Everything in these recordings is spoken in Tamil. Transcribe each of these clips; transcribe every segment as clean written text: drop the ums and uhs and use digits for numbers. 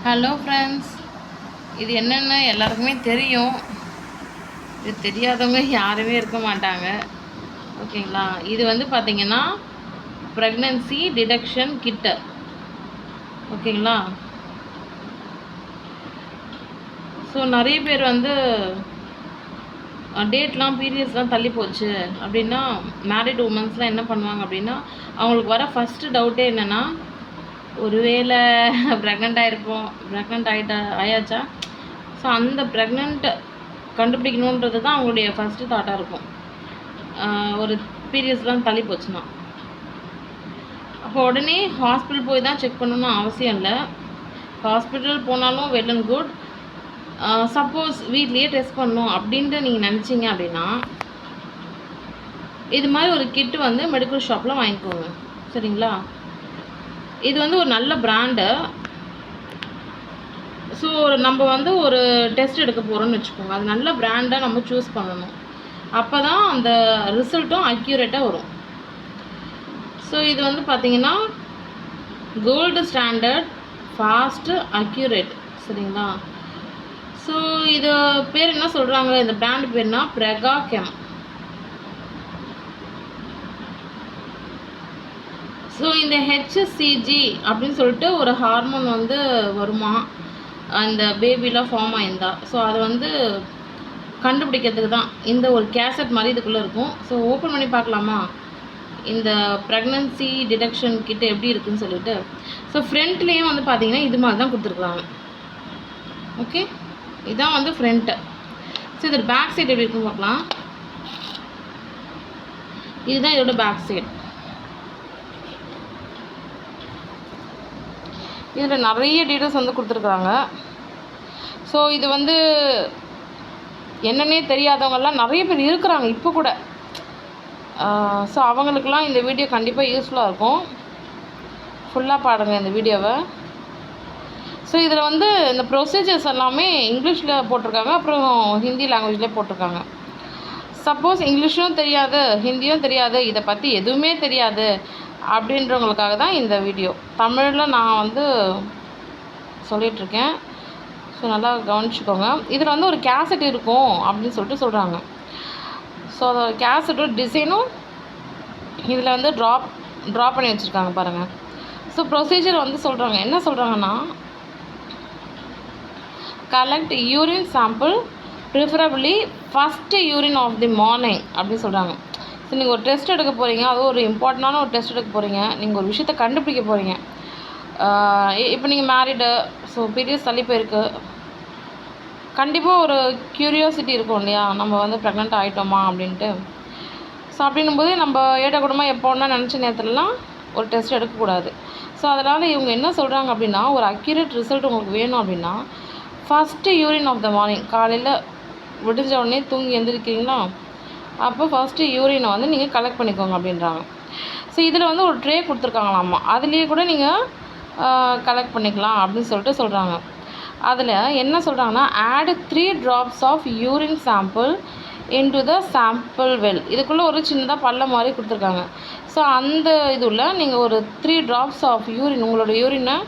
ஹலோ ஃப்ரெண்ட்ஸ், இது என்னென்னு எல்லாருக்குமே தெரியும். இது தெரியாதவங்க யாருமே இருக்க மாட்டாங்க. ஓகேங்களா? இது வந்து பார்த்திங்கன்னா ப்ரெக்னன்சி டிடெக்ஷன் கிட்டு. ஓகேங்களா? ஸோ நிறைய பேர் வந்து டேட்லாம் பீரியட்ஸ்லாம் தள்ளி போச்சு அப்படின்னா மேரிட் உமன்ஸ்லாம் என்ன பண்ணுவாங்க அப்படின்னா, அவங்களுக்கு வர ஃபஸ்ட்டு டவுட்டே என்னென்னா, ஒருவேளை ப்ரெக்னென்ட் ஆயாச்சா? ஸோ அந்த ப்ரெக்னென்ட் கண்டுபிடிக்கணுன்றது தான் அவங்களுடைய ஃபஸ்ட்டு தாட்டாக இருக்கும். ஒரு பீரியட்ஸ்லாம் தள்ளி போச்சுன்னா அப்போ உடனே ஹாஸ்பிட்டல் போய் தான் செக் பண்ணணும்னு அவசியம் இல்லை. ஹாஸ்பிட்டல் போனாலும் வெல் அண்ட் குட். சப்போஸ் வீட்லேயே டெஸ்ட் பண்ணணும் அப்படின்ட்டு நீங்கள் நினச்சிங்க அப்படின்னா, இது மாதிரி ஒரு கிட்டு வந்து மெடிக்கல் ஷாப்பில் வாங்கிக்கோங்க. சரிங்களா? இது வந்து ஒரு நல்ல பிராண்டு. ஸோ நம்ம வந்து ஒரு டெஸ்ட் எடுக்க போகிறோம்னு வச்சுக்கோங்க. அது நல்ல பிராண்டாக நம்ம சூஸ் பண்ணணும். அப்போ தான் அந்த ரிசல்ட்டும் அக்யூரேட்டாக வரும். ஸோ இது வந்து பார்த்திங்கன்னா கோல்டு ஸ்டாண்டர்ட், ஃபாஸ்ட்டு, அக்யூரேட். சரிங்களா? ஸோ இது பேர் என்ன சொல்கிறாங்க, இந்த பிராண்டு பேர்னா பிரெகாகெம். ஸோ இந்த ஹெச்சிசிஜி அப்படின்னு சொல்லிட்டு ஒரு ஹார்மோன் வந்து வருமா அந்த பேபிலாம் ஃபார்ம் ஆயிருந்தா. ஸோ அதை வந்து கண்டுபிடிக்கிறதுக்கு தான் இந்த ஒரு கேசட் மாதிரி இதுக்குள்ளே இருக்கும். ஸோ ஓப்பன் பண்ணி பார்க்கலாமா இந்த ப்ரெக்னன்சி டிடெக்ஷன் கிட்ட எப்படி இருக்குதுன்னு சொல்லிட்டு. ஸோ ஃப்ரண்ட்லேயும் வந்து பார்த்திங்கன்னா இது மாதிரி தான் கொடுத்துருக்குறாங்க. ஓகே, இதுதான் வந்து ஃப்ரண்ட்டு. ஸோ இதோட பேக் சைடு எப்படி இருக்குன்னு பார்க்கலாம். இதுதான் இதோட பேக் சைடு. இதில் நிறைய டீட்டெயில்ஸ் வந்து கொடுத்துருக்குறாங்க. ஸோ இது வந்து என்னன்னே தெரியாதவங்கெல்லாம் நிறைய பேர் இருக்கிறாங்க இப்போ கூட. ஸோ அவங்களுக்கெல்லாம் இந்த வீடியோ கண்டிப்பாக யூஸ்ஃபுல்லாக இருக்கும். ஃபுல்லாக பாருங்கள் இந்த வீடியோவை. ஸோ இதில் வந்து இந்த ப்ரொசீஜர்ஸ் எல்லாமே இங்கிலீஷில் போட்டிருக்காங்க, அப்புறம் ஹிந்தி லாங்குவேஜ்லேயே போட்டிருக்காங்க. சப்போஸ் இங்கிலீஷும் தெரியாது, ஹிந்தியும் தெரியாது, இதை பற்றி எதுவுமே தெரியாது அப்படின்றவங்களுக்காக தான் இந்த வீடியோ. தமிழில் நான் வந்து சொல்லிகிட்ருக்கேன். ஸோ நல்லா கவனிச்சுக்கோங்க. இதில் வந்து ஒரு கேசட் இருக்கும் அப்படின்னு சொல்லிட்டு சொல்கிறாங்க. ஸோ அதோட கேசட்டோட டிசைனும் இதில் வந்து ட்ரா பண்ணி வச்சுருக்காங்க பாருங்கள். ஸோ ப்ரொசீஜர் வந்து சொல்கிறாங்க. என்ன சொல்கிறாங்கன்னா, collect urine sample preferably first urine of the morning அப்படின்னு சொல்கிறாங்க. ஸோ நீங்கள் ஒரு டெஸ்ட் எடுக்க போகிறீங்க, அதுவும் ஒரு இம்பார்ட்டண்டான ஒரு டெஸ்ட் எடுக்க போகிறீங்க, நீங்கள் ஒரு விஷயத்தை கண்டுபிடிக்க போகிறீங்க. இப்போ நீங்கள் மேரிடு, ஸோ பீரியட்ஸ் தள்ளி போயிருக்கு, கண்டிப்பாக ஒரு க்யூரியாசிட்டி இருக்கும் இல்லையா, நம்ம வந்து ப்ரெக்னென்ட் ஆகிட்டோமா அப்படின்ட்டு. ஸோ அப்படின்னும்போது நம்ம ஏட்டக்கூடமாக எப்போன்னா நினச்ச நேரத்துலலாம் ஒரு டெஸ்ட் எடுக்கக்கூடாது. ஸோ அதனால் இவங்க என்ன சொல்கிறாங்க அப்படின்னா, ஒரு அக்யூரேட் ரிசல்ட் உங்களுக்கு வேணும் அப்படின்னா first urine of the morning, காலையில் விடிஞ்ச உடனே தூங்கி எழுந்திரிக்கிறீங்களா, அப்போ ஃபஸ்ட்டு யூரினை வந்து நீங்கள் கலெக்ட் பண்ணிக்கோங்க அப்படின்றாங்க. ஸோ இதில் வந்து ஒரு ட்ரே கொடுத்துருக்காங்களாம்மா, அதுலேயே கூட நீங்கள் கலெக்ட் பண்ணிக்கலாம் அப்படின்னு சொல்லிட்டு சொல்கிறாங்க. அதில் என்ன சொல்கிறாங்கன்னா, add 3 drops of urine sample into the sample well. இதுக்குள்ளே ஒரு சின்னதாக பள்ளம் மாதிரி கொடுத்துருக்காங்க. ஸோ அந்த இதுல நீங்கள் ஒரு 3 drops ஆஃப் யூரின், உங்களோட யூரினை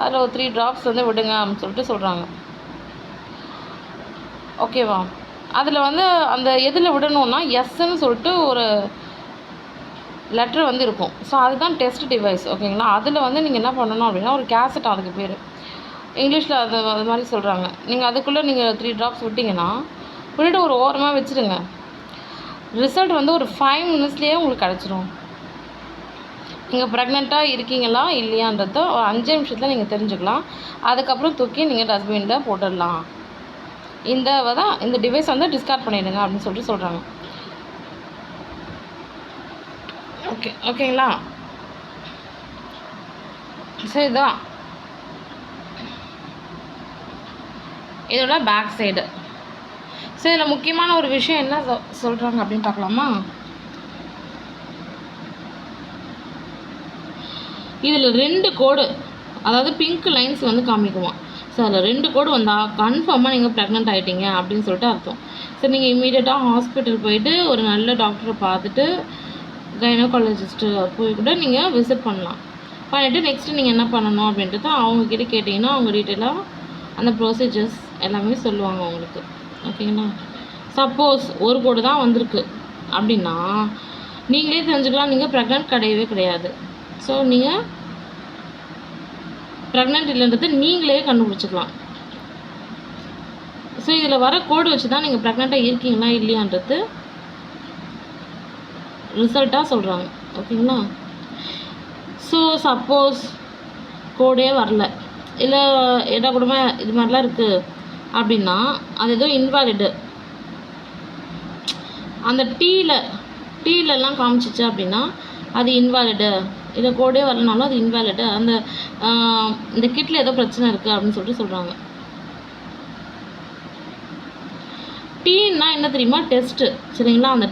அதில் ஒரு 3 drops வந்து விடுங்க அப்படின்னு சொல்லிட்டு சொல்கிறாங்க. ஓகேவா? அதில் வந்து அந்த எதில் விடணுன்னா எஸ்ன்னு சொல்லிட்டு ஒரு லெட்ரு வந்து இருக்கும். ஸோ அதுதான் டெஸ்ட் டிவைஸ். ஓகேங்களா? அதில் வந்து நீங்கள் என்ன பண்ணணும் அப்படின்னா, ஒரு கேசட், அதுக்கு பேர் இங்கிலீஷில் அது மாதிரி சொல்கிறாங்க. நீங்கள் அதுக்குள்ளே நீங்கள் 3 drops விட்டிங்கன்னா விட்டுட்டு ஒரு ஓரமாக வச்சுருங்க. ரிசல்ட் வந்து ஒரு 5 minutesலேயே உங்களுக்கு கிடச்சிரும். நீங்கள் ப்ரெக்னெண்ட்டாக இருக்கீங்களா இல்லையான்றத ஒரு 5 நிமிஷத்தில் நீங்கள் தெரிஞ்சுக்கலாம். அதுக்கப்புறம் தூக்கி நீங்கள் டஸ்ட்பினில் போட்டுடலாம். இந்த டிவைஸ் வந்து டிஸ்கார்ட் பண்ணிவிடுங்க அப்படின்னு சொல்லிட்டு சொல்கிறாங்க. ஓகேங்களா? ஸோ இதுதான் இதோட பேக் சைடு. ஸோ இதில் முக்கியமான ஒரு விஷயம் என்ன சொல்கிறாங்க அப்படின்னு பார்க்கலாமா. இதில் 2 கோடு, அதாவது பிங்க் லைன்ஸ் வந்து காமிக்குமா. ஸோ அதில் 2 கோடு வந்தால் கன்ஃபார்மாக நீங்கள் ப்ரெக்னென்ட் ஆகிட்டீங்க அப்படின்னு சொல்லிட்டு அர்த்தம். ஸோ நீங்கள் இமீடியட்டாக ஹாஸ்பிட்டல் போயிட்டு ஒரு நல்ல டாக்டரை பார்த்துட்டு கைனோகாலஜிஸ்ட்டு போய் கூட நீங்கள் விசிட் பண்ணலாம். பண்ணிவிட்டு நெக்ஸ்ட்டு நீங்கள் என்ன பண்ணணும் அப்படின்றத அவங்கக்கிட்ட கேட்டிங்கன்னா அவங்க டீட்டெயிலாக அந்த ப்ரொசீஜர்ஸ் எல்லாமே சொல்லுவாங்க உங்களுக்கு. ஓகேங்களா? சப்போஸ் ஒரு கோடு தான் வந்திருக்கு அப்படின்னா நீங்களே தெரிஞ்சுக்கலாம் நீங்கள் ப்ரெக்னென்ட் கிடையவே கிடையாது. ஸோ நீங்கள் ப்ரெக்னென்ட் இல்லைன்றது நீங்களே கண்டுபிடிச்சிக்கலாம். ஸோ இதில் வர கோடு வச்சு தான் நீங்கள் ப்ரெக்னெண்ட்டாக இருக்கீங்களா இல்லையான்றது ரிசல்ட்டாக சொல்கிறாங்க. ஓகேங்களா? ஸோ சப்போஸ் கோடே வரல, இல்லை ஏதா கூடமே இது மாதிரிலாம் இருக்குது அப்படின்னா அது ஏதோ இன்வாலிடு. அந்த டீலெலாம் காமிச்சிச்சு அப்படின்னா அது இன்வாலிடு. இல்லை கோடே வரலனாலும் அது இன்வாலிடு. அந்த இந்த கிட்டில் ஏதோ பிரச்சனை இருக்குது அப்படின்னு சொல்கிறாங்க. டீன்னா என்ன தெரியுமா? டெஸ்ட்டு. சரிங்களா? அந்த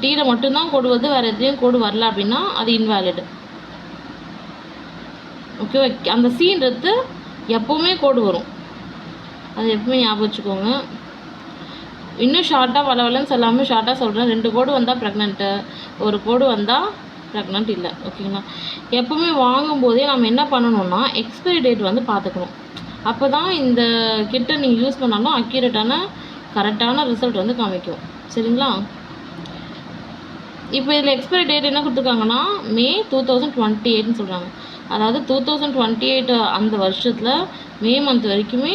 டீயில் மட்டும்தான் கோடு வருது, வேறு எதுலேயும் கோடு வரல அப்படின்னா அது இன்வாலிடு. ஓகேவா? அந்த சீன்றது எப்போவுமே கோடு வரும், அது எப்பவுமே ஞாபகம் வச்சுக்கோங்க. இன்னும் ஷார்ட்டாக வளவலன்னு சொல்லாமல் ஷார்ட்டாக சொல்கிறேன். 2 கோடு வந்தால் ப்ரெக்னென்ட்டு, ஒரு கோடு வந்தால் ப்ரெக்னென்ட் இல்லை. ஓகேங்களா? எப்போவுமே வாங்கும்போதே நம்ம என்ன பண்ணணும்னா எக்ஸ்பைரி டேட் வந்து பார்த்துக்கணும். அப்போ தான் இந்த கிட்டை நீங்கள் யூஸ் பண்ணாலும் அக்யூரேட்டான கரெக்டான ரிசல்ட் வந்து காமிக்கும். சரிங்களா? இப்போ இதில் எக்ஸ்பைரி டேட் என்ன கொடுத்துருக்காங்கன்னா May 2028ன்னு சொல்கிறாங்க. அதாவது 2028 அந்த வருஷத்தில் மே மந்த் வரைக்குமே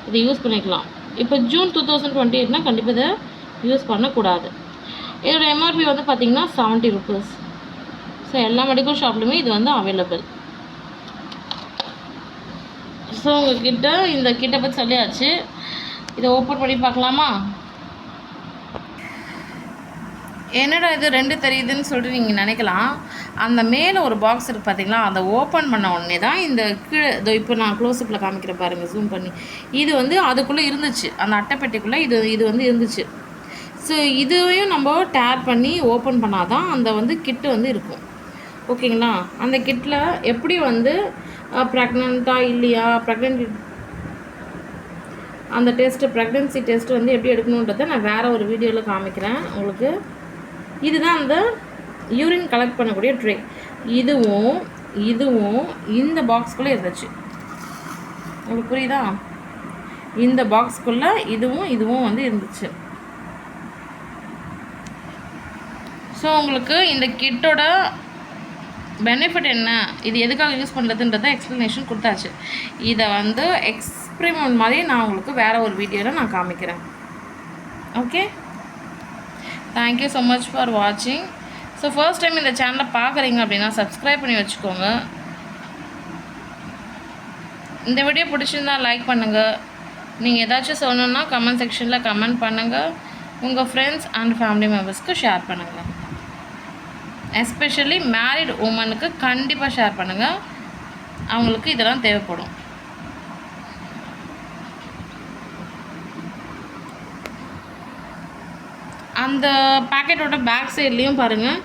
இதை யூஸ் பண்ணிக்கலாம். இப்போ ஜூன் 2028னா கண்டிப்பாக இதை யூஸ் பண்ணக்கூடாது. இதோட எம்ஆர்பி வந்து பார்த்திங்கன்னா 70 rupees. ஸோ எல்லா மெடிக்கல் ஷாப்லையுமே இது வந்து அவைலபிள். ஸோ உங்கள்கிட்ட இந்த கிட்டை பற்றி சொல்லியாச்சு. இதை ஓப்பன் பண்ணி பார்க்கலாமா? என்னடா இது 2 தெரியுதுன்னு சொல்லிட்டு நீங்கள் நினைக்கலாம். அந்த மேலே ஒரு பாக்ஸ் இருக்குது பார்த்தீங்களா, அதை ஓப்பன் பண்ண உடனே தான் இந்த கீழே இப்போ நான் க்ளோஸ்அப்பில் காமிக்கிறேன் பாருங்கள், ஜூம் பண்ணி. இது வந்து அதுக்குள்ளே இருந்துச்சு, அந்த அட்டைப்பெட்டிக்குள்ளே இது வந்து இருந்துச்சு. ஸோ இதுவையும் நம்ம டேப் பண்ணி ஓப்பன் பண்ணால் தான் அந்த வந்து கிட்டு வந்து இருக்கும். ஓகேங்களா? அந்த கிட்டில் எப்படி வந்து ப்ரெக்னெண்ட்டாக இல்லையா, அந்த ப்ரெக்னென்சி டெஸ்ட் வந்து எப்படி எடுக்கணுன்றதை நான் வேறு ஒரு வீடியோவில் காமிக்கிறேன் உங்களுக்கு. இதுதான் அந்த யூரின் கலெக்ட் பண்ணக்கூடிய ட்ரே. இதுவும் இந்த பாக்ஸ்குள்ளே இருந்துச்சு. உங்களுக்கு புரியுதா? இந்த பாக்ஸ்குள்ளே இதுவும் வந்து இருந்துச்சு. ஸோ உங்களுக்கு இந்த கிட்டோட பெனிஃபிட் என்ன, இது எதுக்காக யூஸ் பண்ணுறதுன்றத எக்ஸ்ப்ளனேஷன் கொடுத்தாச்சு. இதை வந்து எக்ஸ்பிரிமெண்ட் மாதிரி நான் உங்களுக்கு வேறு ஒரு வீடியோவில் நான் காமிக்கிறேன். Okay, thank you so much for வாட்சிங். ஸோ ஃபர்ஸ்ட் டைம் இந்த சேனலை பார்க்குறீங்க அப்படின்னா சப்ஸ்கிரைப் பண்ணி வச்சுக்கோங்க. இந்த வீடியோ பிடிச்சிருந்தா லைக் பண்ணுங்கள். நீங்கள் ஏதாச்சும் சொல்லணுன்னா கமெண்ட் செக்ஷனில் கமெண்ட் பண்ணுங்கள். உங்கள் ஃப்ரெண்ட்ஸ் அண்ட் ஃபேமிலி மெம்பர்ஸ்க்கு ஷேர் பண்ணுங்கள். எஸ்பெஷலி மேரிட் உமனுக்கு கண்டிப்பாக ஷேர் பண்ணுங்கள், அவங்களுக்கு இதெல்லாம் தேவைப்படும். அந்த பேக்கெட்டோட பேக் சைட்லேயும் பாருங்கள்,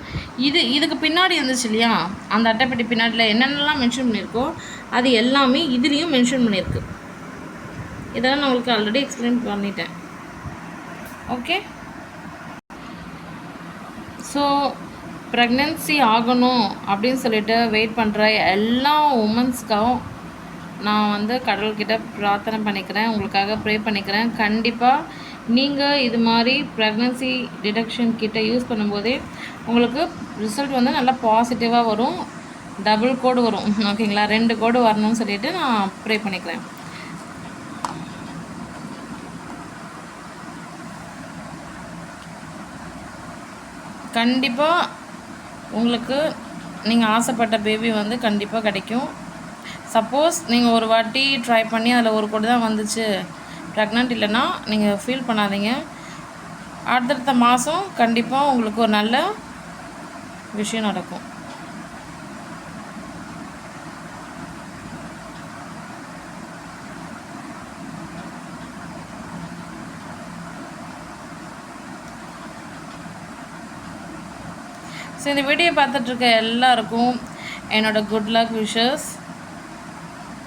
இதுக்கு பின்னாடி இருந்துச்சு இல்லையா, அந்த அட்டைப்பெட்டி பின்னாடியில் என்னென்னலாம் மென்ஷன் பண்ணியிருக்கோ அது எல்லாமே இதுலேயும் மென்ஷன் பண்ணியிருக்கு. இதெல்லாம் நான் உங்களுக்கு ஆல்ரெடி எக்ஸ்பிளைன் பண்ணிட்டேன். ஓகே, ஸோ ப்ரெக்னென்சி ஆகணும் அப்படின்னு சொல்லிட்டு வெயிட் பண்ணுற எல்லா உமன்ஸ்க்காகவும் நான் வந்து கடவுள்கிட்ட பிரார்த்தனை பண்ணிக்கிறேன், உங்களுக்காக ப்ரே பண்ணிக்கிறேன். கண்டிப்பாக நீங்கள் இது மாதிரி ப்ரெக்னென்சி டிடெக்ஷன் கிட்ட யூஸ் பண்ணும்போதே உங்களுக்கு ரிசல்ட் வந்து நல்லா பாசிட்டிவாக வரும். டபுள் கோடு வரும். ஓகேங்களா? 2 கோடு வரணும்னு சொல்லிட்டு நான் ப்ரே பண்ணிக்கிறேன். கண்டிப்பாக உங்களுக்கு நீங்கள் ஆசைப்பட்ட பேபி வந்து கண்டிப்பாக கிடைக்கும். சப்போஸ் நீங்கள் ஒரு வாட்டி ட்ரை பண்ணி அதில் ஒரு கோடு தான் வந்துச்சு, ப்ரெக்னென்ட் இல்லைன்னா நீங்கள் ஃபீல் பண்ணாதீங்க. அடுத்தடுத்த மாதம் கண்டிப்பாக உங்களுக்கு ஒரு நல்ல விஷயம் நடக்கும். ஸோ இந்த வீடியோ பார்த்துட்ருக்க எல்லாருக்கும் என்னோடய குட் லக் விஷஸ்.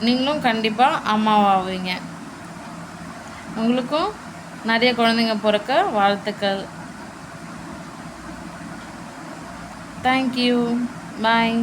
நீங்களும் கண்டிப்பாக அம்மாவாவீங்க. உங்களுக்கும் நிறைய குழந்தைங்க பிறக்க வாழ்த்துக்கள். தேங்க்யூ. பாய்.